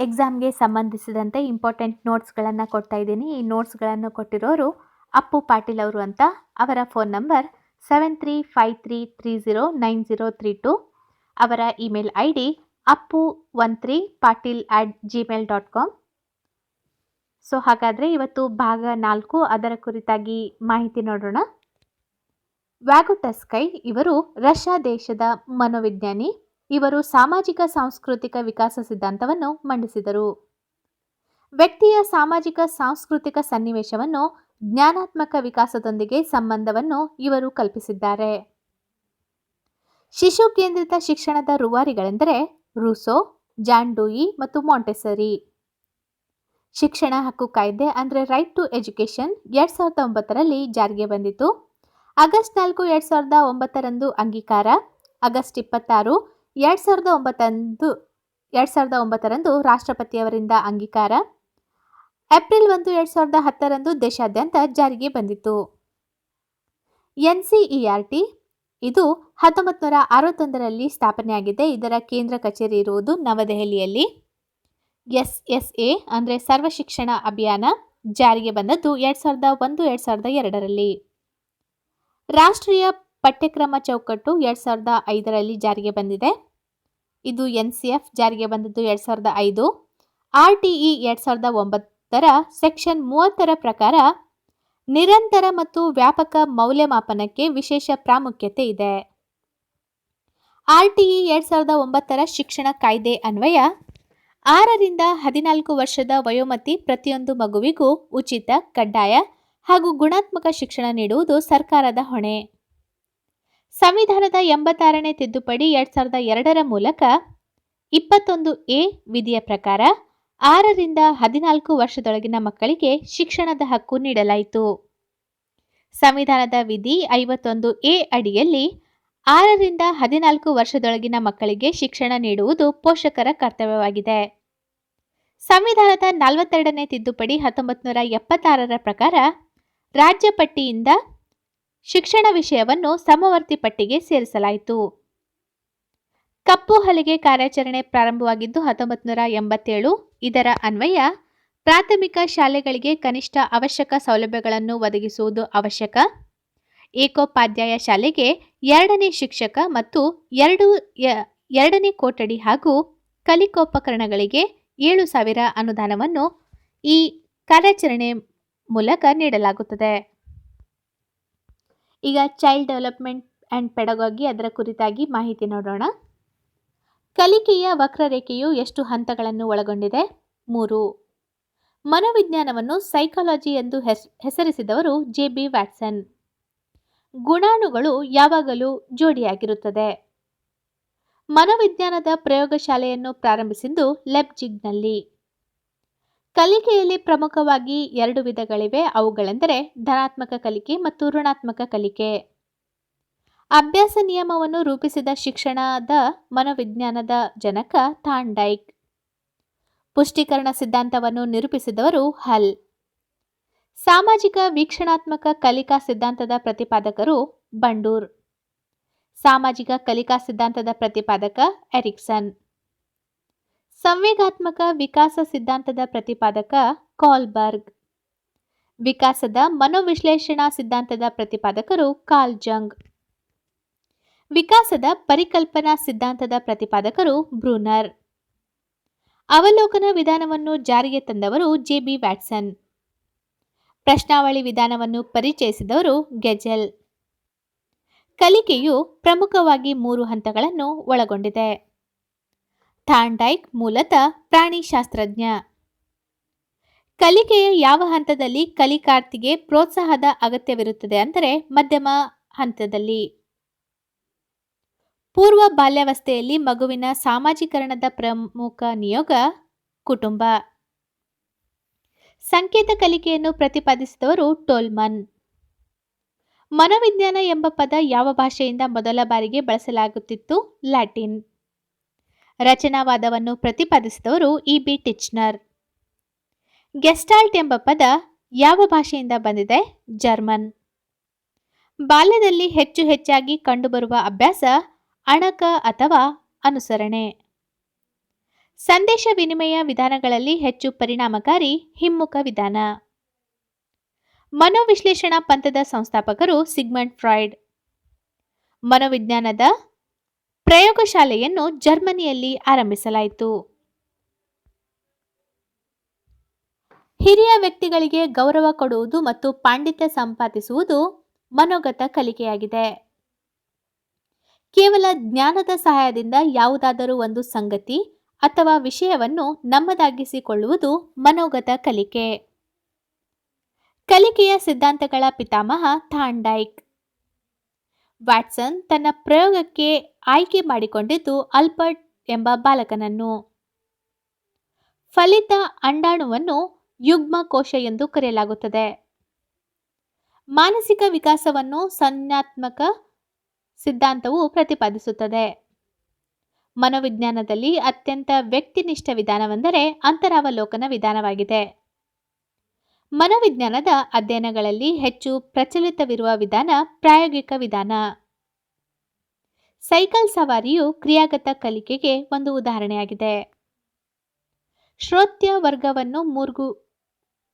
ಎಕ್ಸಾಮ್ಗೆ ಸಂಬಂಧಿಸಿದಂತೆ ಇಂಪಾರ್ಟೆಂಟ್ ನೋಟ್ಸ್ಗಳನ್ನು ಕೊಡ್ತಾ ಇದ್ದೀನಿ. ಈ ನೋಟ್ಸ್ಗಳನ್ನು ಕೊಟ್ಟಿರೋರು ಅಪ್ಪು ಪಾಟೀಲ್ ಅವರು ಅಂತ. ಅವರ ಫೋನ್ ನಂಬರ್ 7353309032. ಅವರ ಇಮೇಲ್ ID appu13patil@gmail.com. ಸೊ ಹಾಗಾದರೆ ಇವತ್ತು ಭಾಗ 4 ಅದರ ಕುರಿತಾಗಿ ಮಾಹಿತಿ ನೋಡೋಣ. ವ್ಯಾಗುಟಸ್ಕೈ ಇವರು ರಷ್ಯಾ ದೇಶದ ಮನೋವಿಜ್ಞಾನಿ. ಇವರು ಸಾಮಾಜಿಕ ಸಾಂಸ್ಕೃತಿಕ ವಿಕಾಸ ಸಿದ್ಧಾಂತವನ್ನು ಮಂಡಿಸಿದರು. ವ್ಯಕ್ತಿಯ ಸಾಮಾಜಿಕ ಸಾಂಸ್ಕೃತಿಕ ಸನ್ನಿವೇಶವನ್ನು ಜ್ಞಾನಾತ್ಮಕ ವಿಕಾಸದೊಂದಿಗೆ ಸಂಬಂಧವನ್ನು ಇವರು ಕಲ್ಪಿಸಿದ್ದಾರೆ. ಶಿಶು ಕೇಂದ್ರಿತ ಶಿಕ್ಷಣದ ರೂವಾರಿಗಳೆಂದರೆ ರೂಸೋ, ಜಾನ್ ಡೂಯಿ ಮತ್ತು ಮಾಂಟೆಸರಿ. ಶಿಕ್ಷಣ ಹಕ್ಕು ಕಾಯ್ದೆ ಅಂದರೆ ರೈಟ್ ಟು ಎಜುಕೇಷನ್ 2009ರಲ್ಲಿ ಜಾರಿಗೆ ಬಂದಿತು. ಆಗಸ್ಟ್ 4, 2009 ಅಂಗೀಕಾರ. ಆಗಸ್ಟ್ 26, 2009 ರಾಷ್ಟ್ರಪತಿಯವರಿಂದ ಅಂಗೀಕಾರ. ಏಪ್ರಿಲ್ 1, 2010 ದೇಶಾದ್ಯಂತ ಜಾರಿಗೆ ಬಂದಿತು. NCERT ಇದು 1961ರಲ್ಲಿ ಸ್ಥಾಪನೆಯಾಗಿದೆ. ಇದರ ಕೇಂದ್ರ ಕಚೇರಿ ಇರುವುದು ನವದೆಹಲಿಯಲ್ಲಿ. SSA ಅಂದರೆ ಸರ್ವ ಶಿಕ್ಷಣ ಅಭಿಯಾನ ಜಾರಿಗೆ ಬಂದದ್ದು 2001-2002ರಲ್ಲಿ. ರಾಷ್ಟ್ರೀಯ ಪಠ್ಯಕ್ರಮ ಚೌಕಟ್ಟು 2005ರಲ್ಲಿ ಜಾರಿಗೆ ಬಂದಿದೆ. ಇದು NCF ಜಾರಿಗೆ ಬಂದದ್ದು 2005. RTE 2009ರ ಸೆಕ್ಷನ್ 30ರ ಪ್ರಕಾರ ನಿರಂತರ ಮತ್ತು ವ್ಯಾಪಕ ಮೌಲ್ಯಮಾಪನಕ್ಕೆ ವಿಶೇಷ ಪ್ರಾಮುಖ್ಯತೆ ಇದೆ. RTE 2009ರ ಶಿಕ್ಷಣ ಕಾಯ್ದೆ ಅನ್ವಯ 6ರಿಂದ 14 ವರ್ಷದ ವಯೋಮಿತಿ ಪ್ರತಿಯೊಂದು ಮಗುವಿಗೂ ಉಚಿತ, ಕಡ್ಡಾಯ ಹಾಗೂ ಗುಣಾತ್ಮಕ ಶಿಕ್ಷಣ ನೀಡುವುದು ಸರ್ಕಾರದ ಹೊಣೆ. ಸಂವಿಧಾನದ 86ನೇ ತಿದ್ದುಪಡಿ 2002ರ ಮೂಲಕ 21A ವಿಧಿಯ ಪ್ರಕಾರ 6ರಿಂದ 14 ವರ್ಷದೊಳಗಿನ ಮಕ್ಕಳಿಗೆ ಶಿಕ್ಷಣದ ಹಕ್ಕು ನೀಡಲಾಯಿತು. ಸಂವಿಧಾನದ ವಿಧಿ 51A ಅಡಿಯಲ್ಲಿ 6ರಿಂದ 14 ವರ್ಷದೊಳಗಿನ ಮಕ್ಕಳಿಗೆ ಶಿಕ್ಷಣ ನೀಡುವುದು ಪೋಷಕರ ಕರ್ತವ್ಯವಾಗಿದೆ. ಸಂವಿಧಾನದ 42ನೇ ತಿದ್ದುಪಡಿ 1976ರ ಪ್ರಕಾರ ರಾಜ್ಯ ಪಟ್ಟಿಯಿಂದ ಶಿಕ್ಷಣ ವಿಷಯವನ್ನು ಸಮವರ್ತಿ ಪಟ್ಟಿಗೆ ಸೇರಿಸಲಾಯಿತು. ಕಪ್ಪು ಹಲಗೆ ಕಾರ್ಯಾಚರಣೆ ಪ್ರಾರಂಭವಾಗಿದ್ದು 1987. ಇದರ ಅನ್ವಯ ಪ್ರಾಥಮಿಕ ಶಾಲೆಗಳಿಗೆ ಕನಿಷ್ಠ ಅವಶ್ಯಕ ಸೌಲಭ್ಯಗಳನ್ನು ಒದಗಿಸುವುದು ಅವಶ್ಯಕ. ಏಕೋಪಾಧ್ಯಾಯ ಶಾಲೆಗೆ 2ನೇ ಶಿಕ್ಷಕ ಮತ್ತು 2ನೇ ಕೊಠಡಿ ಹಾಗೂ ಕಲಿಕೋಪಕರಣಗಳಿಗೆ 7,000 ಅನುದಾನವನ್ನು ಈ ಕಾರ್ಯಾಚರಣೆ ಮೂಲಕ ನೀಡಲಾಗುತ್ತದೆ. ಈಗ ಚೈಲ್ಡ್ ಡೆವಲಪ್ಮೆಂಟ್ ಆ್ಯಂಡ್ ಪೆಡಗಾಗಿ ಅದರ ಕುರಿತಾಗಿ ಮಾಹಿತಿ ನೋಡೋಣ. ಕಲಿಕೆಯ ವಕ್ರರೇಖೆಯು ಎಷ್ಟು ಹಂತಗಳನ್ನು ಒಳಗೊಂಡಿದೆ? 3. ಮನೋವಿಜ್ಞಾನವನ್ನು ಸೈಕಾಲಜಿ ಎಂದು ಹೆಸರಿಸಿದವರು JB ವ್ಯಾಟ್ಸನ್. ಗುಣಾಣುಗಳು ಯಾವಾಗಲೂ ಜೋಡಿಯಾಗಿರುತ್ತದೆ. ಮನೋವಿಜ್ಞಾನದ ಪ್ರಯೋಗಶಾಲೆಯನ್ನು ಪ್ರಾರಂಭಿಸಿದ್ದು ಲೆಪ್ಜಿಗ್ನಲ್ಲಿ. ಕಲಿಕೆಯಲ್ಲಿ ಪ್ರಮುಖವಾಗಿ 2 ವಿಧಗಳಿವೆ. ಅವುಗಳೆಂದರೆ ಧನಾತ್ಮಕ ಕಲಿಕೆ ಮತ್ತು ಋಣಾತ್ಮಕ ಕಲಿಕೆ. ಅಭ್ಯಾಸ ನಿಯಮವನ್ನು ರೂಪಿಸಿದ ಶಿಕ್ಷಣದ ಮನೋವಿಜ್ಞಾನದ ಜನಕ ಥಾರ್ನ್ಡೈಕ್. ಪುಷ್ಟೀಕರಣ ಸಿದ್ಧಾಂತವನ್ನು ನಿರೂಪಿಸಿದವರು ಹಲ್. ಸಾಮಾಜಿಕ ವೀಕ್ಷಣಾತ್ಮಕ ಕಲಿಕಾ ಸಿದ್ಧಾಂತದ ಪ್ರತಿಪಾದಕರು ಬಂಡೂರ್. ಸಾಮಾಜಿಕ ಕಲಿಕಾ ಸಿದ್ಧಾಂತದ ಪ್ರತಿಪಾದಕ ಎರಿಕ್ಸನ್. ಸಂವೇಗಾತ್ಮಕ ವಿಕಾಸ ಸಿದ್ಧಾಂತದ ಪ್ರತಿಪಾದಕ ಕಾಲ್ಬರ್ಗ್. ವಿಕಾಸದ ಮನೋವಿಶ್ಲೇಷಣಾ ಸಿದ್ಧಾಂತದ ಪ್ರತಿಪಾದಕರು ಕಾರ್ಲ್ ಜಂಗ್. ವಿಕಾಸದ ಪರಿಕಲ್ಪನಾ ಸಿದ್ಧಾಂತದ ಪ್ರತಿಪಾದಕರು ಬ್ರೂನರ್. ಅವಲೋಕನ ವಿಧಾನವನ್ನು ಜಾರಿಗೆ ತಂದವರು JB ವ್ಯಾಟ್ಸನ್. ಪ್ರಶ್ನಾವಳಿ ವಿಧಾನವನ್ನು ಪರಿಚಯಿಸಿದವರು ಗೆಜೆಲ್. ಕಲಿಕೆಯು ಪ್ರಮುಖವಾಗಿ 3 ಹಂತಗಳನ್ನು ಒಳಗೊಂಡಿದೆ. ಥಾರ್ನ್ಡೈಕ್ ಮೂಲತಃ ಪ್ರಾಣಿಶಾಸ್ತ್ರಜ್ಞ. ಕಲಿಕೆಯ ಯಾವ ಹಂತದಲ್ಲಿ ಕಲಿಕಾರ್ಥಿಗೆ ಪ್ರೋತ್ಸಾಹದ ಅಗತ್ಯವಿರುತ್ತದೆ ಅಂದರೆ ಮಧ್ಯಮ ಹಂತದಲ್ಲಿ. ಪೂರ್ವ ಬಾಲ್ಯಾವಸ್ಥೆಯಲ್ಲಿ ಮಗುವಿನ ಸಾಮಾಜೀಕರಣದ ಪ್ರಮುಖ ನಿಯೋಗ ಕುಟುಂಬ. ಸಂಕೇತ ಕಲಿಕೆಯನ್ನು ಪ್ರತಿಪಾದಿಸಿದವರು ಟೋಲ್ಮನ್. ಮನೋವಿಜ್ಞಾನ ಎಂಬ ಪದ ಯಾವ ಭಾಷೆಯಿಂದ ಮೊದಲ ಬಾರಿಗೆ ಬಳಸಲಾಗುತ್ತಿತ್ತು? ಲ್ಯಾಟಿನ್. ರಚನಾವಾದವನ್ನು ಪ್ರತಿಪಾದಿಸಿದವರು EB Titchener. ಗೆಸ್ಟಾಲ್ಟ್ ಎಂಬ ಪದ ಯಾವ ಭಾಷೆಯಿಂದ ಬಂದಿದೆ? ಜರ್ಮನ್. ಬಾಲ್ಯದಲ್ಲಿ ಹೆಚ್ಚಾಗಿ ಕಂಡುಬರುವ ಅಭ್ಯಾಸ ಅಣಕ ಅಥವಾ ಅನುಸರಣೆ. ಸಂದೇಶ ವಿನಿಮಯ ವಿಧಾನಗಳಲ್ಲಿ ಹೆಚ್ಚು ಪರಿಣಾಮಕಾರಿ ಹಿಮ್ಮುಖ ವಿಧಾನ. ಮನೋವಿಶ್ಲೇಷಣಾ ಪಂಥದ ಸಂಸ್ಥಾಪಕರು ಸಿಗ್ಮಂಡ್ ಫ್ರಾಯ್ಡ್. ಮನೋವಿಜ್ಞಾನದ ಪ್ರಯೋಗಶಾಲೆಯನ್ನು ಜರ್ಮನಿಯಲ್ಲಿ ಆರಂಭಿಸಲಾಯಿತು. ಹಿರಿಯ ವ್ಯಕ್ತಿಗಳಿಗೆ ಗೌರವ ಕೊಡುವುದು ಮತ್ತು ಪಾಂಡಿತ್ಯ ಸಂಪಾದಿಸುವುದು ಮನೋಗತ ಕಲಿಕೆಯಾಗಿದೆ. ಕೇವಲ ಜ್ಞಾನದ ಸಹಾಯದಿಂದ ಯಾವುದಾದರೂ ಒಂದು ಸಂಗತಿ ಅಥವಾ ವಿಷಯವನ್ನು ನಮ್ಮದಾಗಿಸಿಕೊಳ್ಳುವುದು ಮನೋಗತ ಕಲಿಕೆ. ಕಲಿಕೆಯ ಸಿದ್ಧಾಂತಗಳ ಪಿತಾಮಹ ಥಾಂಡೈಕ್. ವ್ಯಾಟ್ಸನ್ ತನ್ನ ಪ್ರಯೋಗಕ್ಕೆ ಆಯ್ಕೆ ಮಾಡಿಕೊಂಡಿದ್ದು ಆಲ್ಬರ್ಟ್ ಎಂಬ ಬಾಲಕನನ್ನು. ಫಲಿತ ಅಂಡಾಣುವನ್ನು ಯುಗ್ಮ ಕೋಶ ಎಂದು ಕರೆಯಲಾಗುತ್ತದೆ. ಮಾನಸಿಕ ವಿಕಾಸವನ್ನು ಸಂಜ್ಞಾತ್ಮಕ ಸಿದ್ಧಾಂತವು ಪ್ರತಿಪಾದಿಸುತ್ತದೆ. ಮನೋವಿಜ್ಞಾನದಲ್ಲಿ ಅತ್ಯಂತ ವ್ಯಕ್ತಿನಿಷ್ಠ ವಿಧಾನವೆಂದರೆ ಅಂತರಾವಲೋಕನ ವಿಧಾನವಾಗಿದೆ. ಮನೋವಿಜ್ಞಾನದ ಅಧ್ಯಯನಗಳಲ್ಲಿ ಹೆಚ್ಚು ಪ್ರಚಲಿತವಿರುವ ವಿಧಾನ ಪ್ರಾಯೋಗಿಕ ವಿಧಾನ. ಸೈಕಲ್ ಸವಾರಿಯು ಕ್ರಿಯಾಗತ ಕಲಿಕೆಗೆ ಒಂದು ಉದಾಹರಣೆಯಾಗಿದೆ. ಶ್ರೋತ್ಯ ವರ್ಗವನ್ನು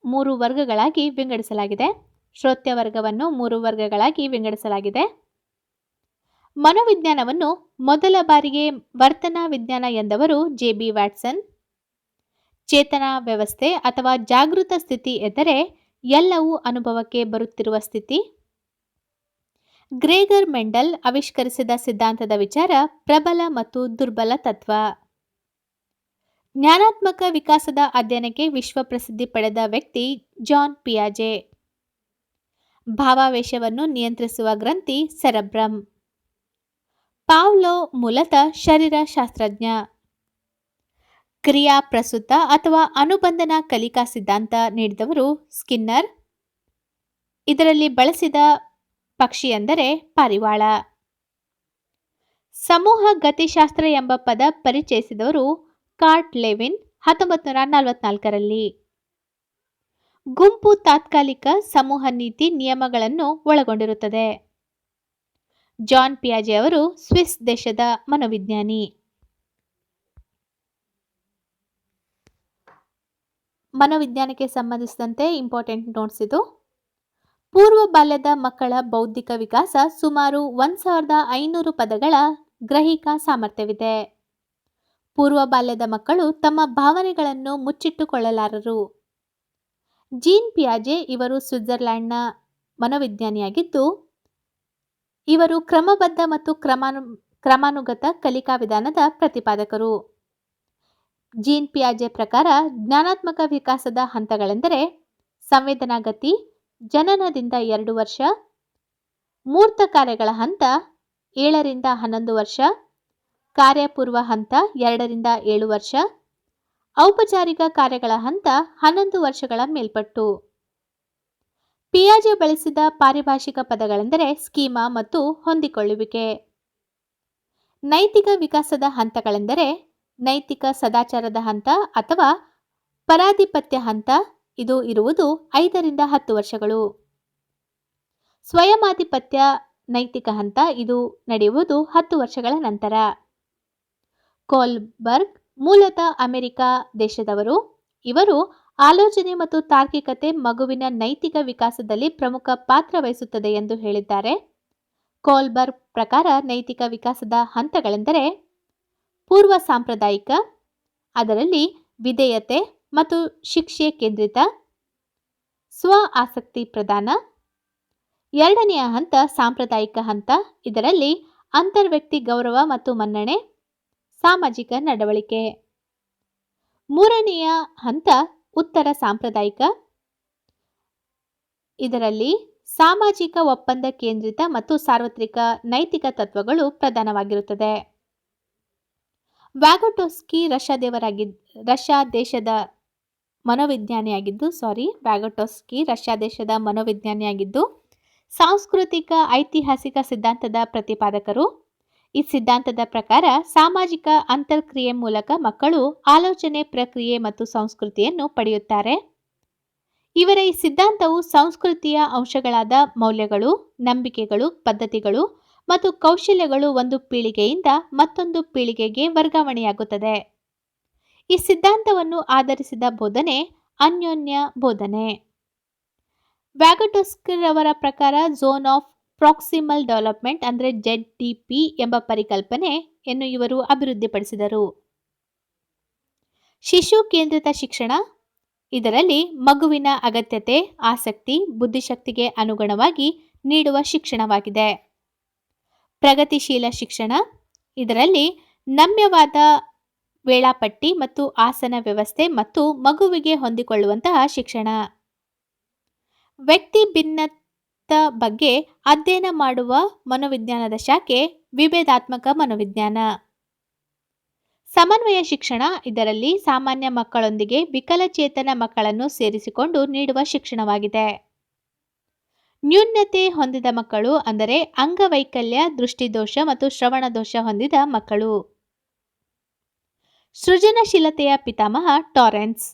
ಮೂರು ವರ್ಗಗಳಾಗಿ ವಿಂಗಡಿಸಲಾಗಿದೆ. ಮನೋವಿಜ್ಞಾನವನ್ನು ಮೊದಲ ಬಾರಿಗೆ ವರ್ತನಾ ವಿಜ್ಞಾನ ಎಂದವರು ಜೆ.ಬಿ. ವ್ಯಾಟ್ಸನ್. ಚೇತನಾ ವ್ಯವಸ್ಥೆ ಅಥವಾ ಜಾಗೃತ ಸ್ಥಿತಿ ಎಂದರೆ ಎಲ್ಲವೂ ಅನುಭವಕ್ಕೆ ಬರುತ್ತಿರುವ ಸ್ಥಿತಿ. ಗ್ರೆಗರ್ ಮೆಂಡಲ್ ಆವಿಷ್ಕರಿಸಿದ ಸಿದ್ಧಾಂತದ ವಿಚಾರ ಪ್ರಬಲ ಮತ್ತು ದುರ್ಬಲ ತತ್ವ. ಜ್ಞಾನಾತ್ಮಕ ವಿಕಾಸದ ಅಧ್ಯಯನಕ್ಕೆ ವಿಶ್ವಪ್ರಸಿದ್ಧಿ ಪಡೆದ ವ್ಯಕ್ತಿ ಜಾನ್ ಪಿಯಾಜೆ. ಭಾವಾವೇಶವನ್ನು ನಿಯಂತ್ರಿಸುವ ಗ್ರಂಥಿ ಸೆರೆಬ್ರಮ್. ಪಾವ್ಲೋ ಮೂಲತಃ ಶರೀರಶಾಸ್ತ್ರಜ್ಞ. ಕ್ರಿಯಾ ಪ್ರಸ್ತುತ ಅಥವಾ ಅನುಬಂಧನ ಕಲಿಕಾ ಸಿದ್ಧಾಂತ ನೀಡಿದವರು ಸ್ಕಿನ್ನರ್. ಇದರಲ್ಲಿ ಬಳಸಿದ ಪಕ್ಷಿ ಎಂದರೆ ಪಾರಿವಾಳ. ಸಮೂಹ ಗತಿಶಾಸ್ತ್ರ ಎಂಬ ಪದ ಪರಿಚಯಿಸಿದವರು ಕಾರ್ಟ್ ಲೆವಿನ್ 1944ರಲ್ಲಿ. ಗುಂಪು ತಾತ್ಕಾಲಿಕ ಸಮೂಹ ನೀತಿ ನಿಯಮಗಳನ್ನು ಒಳಗೊಂಡಿರುತ್ತದೆ. ಜಾನ್ ಪಿಯಾಜೆ ಅವರು ಸ್ವಿಸ್ ದೇಶದ ಮನೋವಿಜ್ಞಾನಿ. ಮನೋವಿಜ್ಞಾನಕ್ಕೆ ಸಂಬಂಧಿಸಿದಂತೆ ಇಂಪಾರ್ಟೆಂಟ್ ನೋಟ್ಸ್ ಇದು. ಪೂರ್ವ ಬಾಲ್ಯದ ಮಕ್ಕಳ ಬೌದ್ಧಿಕ ವಿಕಾಸ ಸುಮಾರು 1500 ಪದಗಳ ಗ್ರಹಿಕಾ ಸಾಮರ್ಥ್ಯವಿದೆ. ಪೂರ್ವ ಬಾಲ್ಯದ ಮಕ್ಕಳು ತಮ್ಮ ಭಾವನೆಗಳನ್ನು ಮುಚ್ಚಿಟ್ಟುಕೊಳ್ಳಲಾರರು. ಜೀನ್ ಪಿಯಾಜೆ ಇವರು ಸ್ವಿಟ್ಜರ್ಲ್ಯಾಂಡ್ನ ಮನೋವಿಜ್ಞಾನಿಯಾಗಿದ್ದು, ಇವರು ಕ್ರಮಬದ್ಧ ಮತ್ತು ಕ್ರಮಾನುಗತ ಕಲಿಕಾ ವಿಧಾನದ ಪ್ರತಿಪಾದಕರು. ಜೀನ್ ಪಿಯಾಜೆ ಪ್ರಕಾರ ಜ್ಞಾನಾತ್ಮಕ ವಿಕಾಸದ ಹಂತಗಳೆಂದರೆ ಸಂವೇದನಾಗತಿ ಜನನದಿಂದ 2 ವರ್ಷ, ಮೂರ್ತ ಕಾರ್ಯಗಳ ಹಂತ 7 ರಿಂದ 11 ವರ್ಷ, ಕಾರ್ಯಪೂರ್ವ ಹಂತ 2 ರಿಂದ 7 ವರ್ಷ, ಔಪಚಾರಿಕ ಕಾರ್ಯಗಳ ಹಂತ 11 ವರ್ಷಗಳ ಮೇಲ್ಪಟ್ಟು. ಪಿಯಾಜೆ ಬಳಸಿದ ಪಾರಿಭಾಷಿಕ ಪದಗಳೆಂದರೆ ಸ್ಕೀಮಾ ಮತ್ತು ಹೊಂದಿಕೊಳ್ಳುವಿಕೆ. ನೈತಿಕ ವಿಕಾಸದ ಹಂತಗಳೆಂದರೆ ನೈತಿಕ ಸದಾಚಾರದ ಹಂತ ಅಥವಾ ಪರಾಧಿಪತ್ಯ ಹಂತ, ಇದು ಇರುವುದು 5 ರಿಂದ 10 ವರ್ಷಗಳು. ಸ್ವಯಮಾಧಿಪತ್ಯ ನೈತಿಕ ಹಂತ, ಇದು ನಡೆಯುವುದು 10 ವರ್ಷಗಳ ನಂತರ. ಕೋಲ್ಬರ್ಗ್ ಮೂಲತಃ ಅಮೆರಿಕ ದೇಶದವರು. ಇವರು ಆಲೋಚನೆ ಮತ್ತು ತಾರ್ಕಿಕತೆ ಮಗುವಿನ ನೈತಿಕ ವಿಕಾಸದಲ್ಲಿ ಪ್ರಮುಖ ಪಾತ್ರ ವಹಿಸುತ್ತದೆ ಎಂದು ಹೇಳಿದ್ದಾರೆ. ಕೋಲ್ಬರ್ಗ್ ಪ್ರಕಾರ ನೈತಿಕ ವಿಕಾಸದ ಹಂತಗಳೆಂದರೆ ಪೂರ್ವ ಸಾಂಪ್ರದಾಯಿಕ, ಅದರಲ್ಲಿ ವಿಧೇಯತೆ ಮತ್ತು ಶಿಕ್ಷೆ ಕೇಂದ್ರಿತ, ಸ್ವ ಆಸಕ್ತಿ ಪ್ರಧಾನ. ಎರಡನೆಯ ಹಂತ ಸಾಂಪ್ರದಾಯಿಕ ಹಂತ, ಇದರಲ್ಲಿ ಅಂತರ್ವ್ಯಕ್ತಿ ಗೌರವ ಮತ್ತು ಮನ್ನಣೆ, ಸಾಮಾಜಿಕ ನಡವಳಿಕೆ. ಮೂರನೆಯ ಹಂತ ಉತ್ತರ ಸಾಂಪ್ರದಾಯಿಕ, ಇದರಲ್ಲಿ ಸಾಮಾಜಿಕ ಒಪ್ಪಂದ ಕೇಂದ್ರಿತ ಮತ್ತು ಸಾರ್ವತ್ರಿಕ ನೈತಿಕ ತತ್ವಗಳು ಪ್ರಧಾನವಾಗಿರುತ್ತದೆ. ವ್ಯಾಗೊಟೋಸ್ಕಿ ರಷ್ಯಾ ದೇಶದ ಮನೋವಿಜ್ಞಾನಿಯಾಗಿದ್ದು ಸಾಂಸ್ಕೃತಿಕ ಐತಿಹಾಸಿಕ ಸಿದ್ಧಾಂತದ ಪ್ರತಿಪಾದಕರು. ಈ ಸಿದ್ಧಾಂತದ ಪ್ರಕಾರ ಸಾಮಾಜಿಕ ಅಂತರ್ಕ್ರಿಯೆ ಮೂಲಕ ಮಕ್ಕಳು ಆಲೋಚನೆ, ಪ್ರಕ್ರಿಯೆ ಮತ್ತು ಸಂಸ್ಕೃತಿಯನ್ನು ಪಡೆಯುತ್ತಾರೆ. ಇವರ ಈ ಸಿದ್ಧಾಂತವು ಸಂಸ್ಕೃತಿಯ ಅಂಶಗಳಾದ ಮೌಲ್ಯಗಳು, ನಂಬಿಕೆಗಳು, ಪದ್ಧತಿಗಳು ಮತ್ತು ಕೌಶಲ್ಯಗಳು ಒಂದು ಪೀಳಿಗೆಯಿಂದ ಮತ್ತೊಂದು ಪೀಳಿಗೆಗೆ ವರ್ಗಾವಣೆಯಾಗುತ್ತದೆ. ಈ ಸಿದ್ಧಾಂತವನ್ನು ಆಧರಿಸಿದ ಬೋಧನೆ ಅನ್ಯೋನ್ಯ ಬೋಧನೆ. ವ್ಯಾಗಟೋಸ್ಕಿರ್ ಅವರ ಪ್ರಕಾರ ಝೋನ್ ಆಫ್ ಪ್ರಾಕ್ಸಿಮಲ್ ಡೆವಲಪ್ಮೆಂಟ್ ಅಂದರೆ ZDP ಎಂಬ ಪರಿಕಲ್ಪನೆಯನ್ನು ಇವರು ಅಭಿವೃದ್ಧಿಪಡಿಸಿದರು. ಶಿಶು ಕೇಂದ್ರಿತ ಶಿಕ್ಷಣ ಇದರಲ್ಲಿ ಮಗುವಿನ ಅಗತ್ಯತೆ, ಆಸಕ್ತಿ, ಬುದ್ಧಿಶಕ್ತಿಗೆ ಅನುಗುಣವಾಗಿ ನೀಡುವ ಶಿಕ್ಷಣವಾಗಿದೆ. ಪ್ರಗತಿಶೀಲ ಶಿಕ್ಷಣ ಇದರಲ್ಲಿ ನಮ್ಯವಾದ ವೇಳಾಪಟ್ಟಿ ಮತ್ತು ಆಸನ ವ್ಯವಸ್ಥೆ ಮತ್ತು ಮಗುವಿಗೆ ಹೊಂದಿಕೊಳ್ಳುವಂತಹ ಶಿಕ್ಷಣ. ವ್ಯಕ್ತಿ ಭಿನ್ನತ ಬಗ್ಗೆ ಅಧ್ಯಯನ ಮಾಡುವ ಮನೋವಿಜ್ಞಾನದ ಶಾಖೆ ವಿಭೇದಾತ್ಮಕ ಮನೋವಿಜ್ಞಾನ. ಸಮನ್ವಯ ಶಿಕ್ಷಣ ಇದರಲ್ಲಿ ಸಾಮಾನ್ಯ ಮಕ್ಕಳೊಂದಿಗೆ ವಿಕಲಚೇತನ ಮಕ್ಕಳನ್ನು ಸೇರಿಸಿಕೊಂಡು ನೀಡುವ ಶಿಕ್ಷಣವಾಗಿದೆ. ನ್ಯೂನತೆ ಹೊಂದಿದ ಮಕ್ಕಳು ಅಂದರೆ ಅಂಗವೈಕಲ್ಯ, ದೃಷ್ಟಿದೋಷ ಮತ್ತು ಶ್ರವಣ ದೋಷ ಹೊಂದಿದ ಮಕ್ಕಳು. ಸೃಜನಶೀಲತೆಯ ಪಿತಾಮಹ ಟಾರೆನ್ಸ್.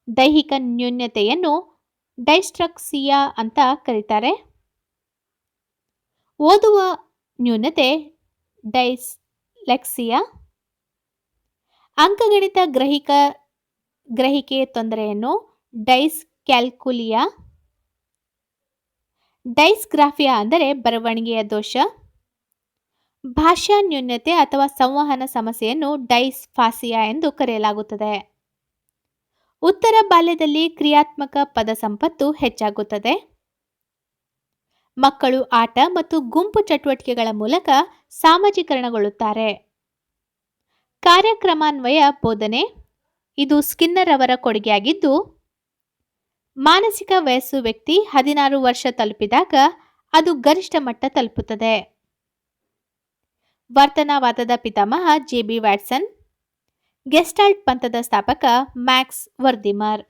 ದೈಹಿಕ ನ್ಯೂನತೆಯನ್ನು ಡೈಸ್ಟ್ರಕ್ಸಿಯಾ ಅಂತ ಕರೀತಾರೆ. ಓದುವ ನ್ಯೂನತೆ ಡೈಸ್ಲೆಕ್ಸಿಯಾ. ಅಂಕಗಣಿತ ಗ್ರಹಿಕೆ ತೊಂದರೆಯನ್ನು ಡೈಸ್ಕ್ಯಾಲ್ಕುಲಿಯಾ. ಡೈಸ್ಗ್ರಾಫಿಯಾ ಅಂದರೆ ಬರವಣಿಗೆಯ ದೋಷ. ಭಾಷಾ ನ್ಯೂನತೆ ಅಥವಾ ಸಂವಹನ ಸಮಸ್ಯೆಯನ್ನು ಡೈಸ್ಫಾಸಿಯಾ ಎಂದು ಕರೆಯಲಾಗುತ್ತದೆ. ಉತ್ತರ ಬಾಲ್ಯದಲ್ಲಿ ಕ್ರಿಯಾತ್ಮಕ ಪದ ಸಂಪತ್ತು ಹೆಚ್ಚಾಗುತ್ತದೆ. ಮಕ್ಕಳು ಆಟ ಮತ್ತು ಗುಂಪು ಚಟುವಟಿಕೆಗಳ ಮೂಲಕ ಸಾಮಾಜೀಕರಣಗೊಳ್ಳುತ್ತಾರೆ. ಕಾರ್ಯಕ್ರಮಾನ್ವಯ ಬೋಧನೆ ಇದು ಸ್ಕಿನ್ನರ್ ಅವರ ಕೊಡುಗೆಯಾಗಿದ್ದು, ಮಾನಸಿಕ ವಯಸ್ಸು ವ್ಯಕ್ತಿ 16 ವರ್ಷ ತಲುಪಿದಾಗ ಅದು ಗರಿಷ್ಠ ಮಟ್ಟ ತಲುಪುತ್ತದೆ. ವರ್ತನವಾದದ ಪಿತಾಮಹ JB ವ್ಯಾಟ್ಸನ್. ಗೆಸ್ಟಾಲ್ಟ್ ಪಂಥದ ಸ್ಥಾಪಕ ಮ್ಯಾಕ್ಸ್ ವರ್ದಿಮರ್.